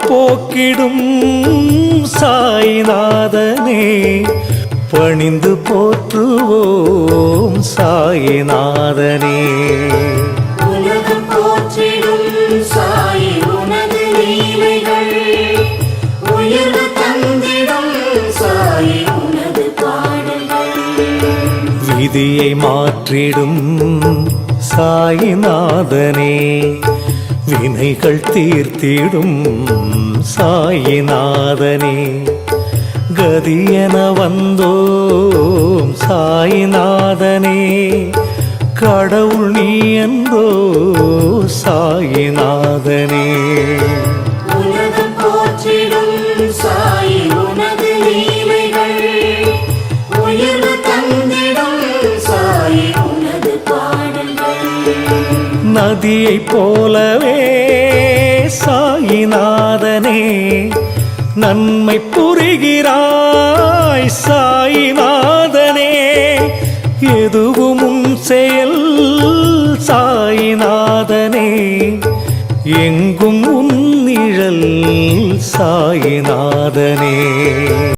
போக்கிடும் சாய்நாதனே பணிந்து போற்றுவோம் சாய்நாதனே. உலகம் போற்றிடும் சாயி உனது லீலைகள் உயர்வு தந்திடும் சாயி உனது பாடல்கள். விதியை மாற்றிடும் சாய்நாதனே வினைகள் தீர்த்திடும் சாய்நாதனே. கதியென வந்தோம் சாய்நாதனே கடவுள் நீ என்றோ சாய்நாதனே. உலகம் போற்றிடும் சாயி உனது லீலைகள் உயர்வு தந்திடும் சாயி உனது பாடல்கள். நதியைப் போலவே சாய்நாதனே நன்மை புரிகிறாய் சாய்நாதனே. எதுவும் உன் செயல் சாய்நாதனே எங்கும் உன் நிழல் சாய்நாதனே.